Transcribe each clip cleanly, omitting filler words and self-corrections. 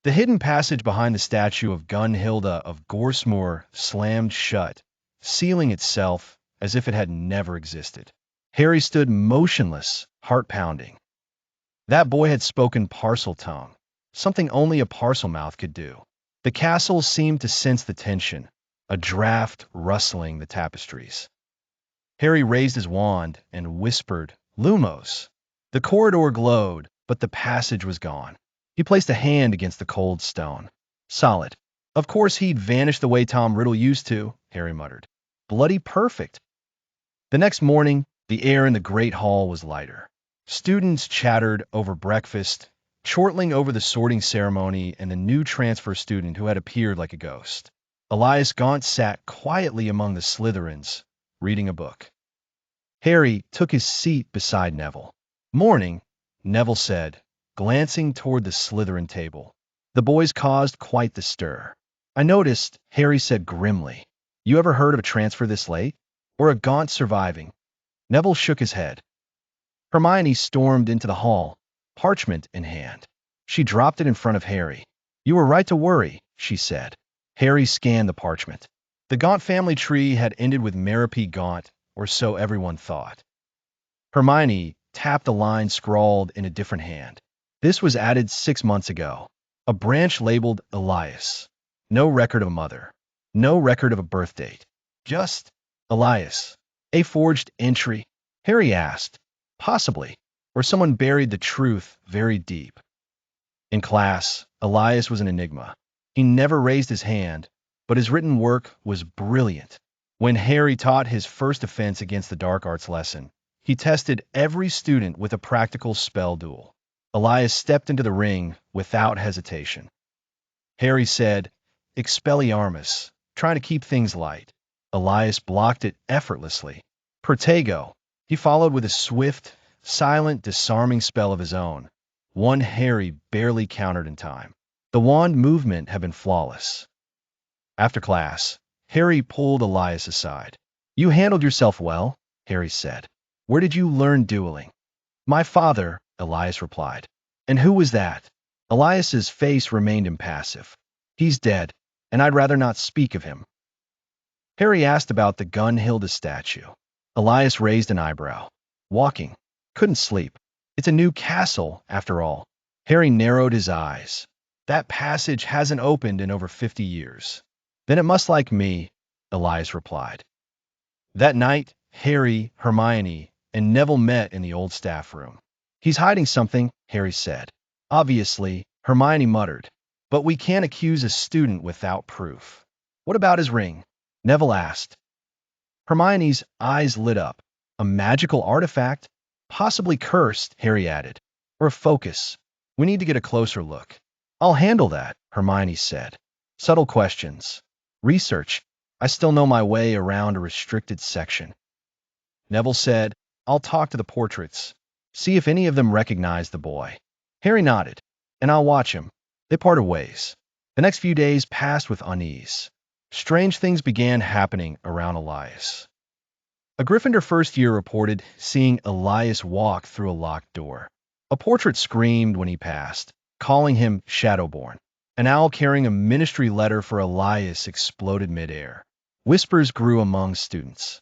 The hidden passage behind the statue of Gunhilda of Gorsmoor slammed shut, sealing itself as if it had never existed. Harry stood motionless, heart pounding. That boy had spoken parcel tongue, something only a parcel mouth could do. The castle seemed to sense the tension, a draft rustling the tapestries. Harry raised his wand and whispered, "Lumos." The corridor glowed, but the passage was gone. He placed a hand against the cold stone. Solid. Of course he'd vanished the way Tom Riddle used to, Harry muttered. Bloody perfect. The next morning, the air in the great hall was lighter. Students chattered over breakfast, chortling over the sorting ceremony and the new transfer student who had appeared like a ghost. Elias Gaunt sat quietly among the Slytherins, reading a book. Harry took his seat beside Neville. "Morning," Neville said, glancing toward the Slytherin table. The boys caused quite the stir. "I noticed," Harry said grimly. "You ever heard of a transfer this late? Or a Gaunt surviving?" Neville shook his head. Hermione stormed into the hall, parchment in hand. She dropped it in front of Harry. "You were right to worry," she said. Harry scanned the parchment. The Gaunt family tree had ended with Merope Gaunt, or so everyone thought. Hermione tapped a line scrawled in a different hand. This was added 6 months ago. A branch labeled Elias. No record of a mother. No record of a birth date. Just Elias. A forged entry? Harry asked. Possibly. Or someone buried the truth very deep. In class, Elias was an enigma. He never raised his hand, but his written work was brilliant. When Harry taught his first offense against the dark arts lesson, he tested every student with a practical spell duel. Elias stepped into the ring without hesitation. Harry said, "Expelliarmus," trying to keep things light. Elias blocked it effortlessly. "Protego." He followed with a swift, silent, disarming spell of his own, one Harry barely countered in time. The wand movement had been flawless. After class, Harry pulled Elias aside. "You handled yourself well," Harry said. "Where did you learn dueling?" "My father," Elias replied. "And who was that?" Elias's face remained impassive. "He's dead, and I'd rather not speak of him." Harry asked about the Gunhilda statue. Elias raised an eyebrow. "Walking. Couldn't sleep. It's a new castle, after all." Harry narrowed his eyes. "That passage hasn't opened in over 50 years. "Then it must like me," Elias replied. That night, Harry, Hermione, and Neville met in the old staff room. "He's hiding something," Harry said. "Obviously," Hermione muttered. "But we can't accuse a student without proof." "What about his ring?" Neville asked. Hermione's eyes lit up. "A magical artifact? Possibly cursed," Harry added. "Or a focus. We need to get a closer look." "I'll handle that," Hermione said. "Subtle questions. Research. I still know my way around a restricted section." Neville said, "I'll talk to the portraits. See if any of them recognize the boy." Harry nodded. "And I'll watch him." They parted ways. The next few days passed with unease. Strange things began happening around Elias. A Gryffindor first year reported seeing Elias walk through a locked door. A portrait screamed when he passed, calling him Shadowborn. An owl carrying a ministry letter for Elias exploded midair. Whispers grew among students.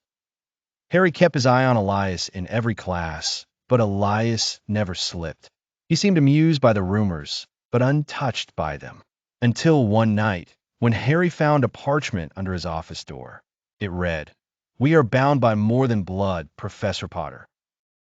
Harry kept his eye on Elias in every class, but Elias never slipped. He seemed amused by the rumors, but untouched by them. Until one night, when Harry found a parchment under his office door. It read, "We are bound by more than blood, Professor Potter.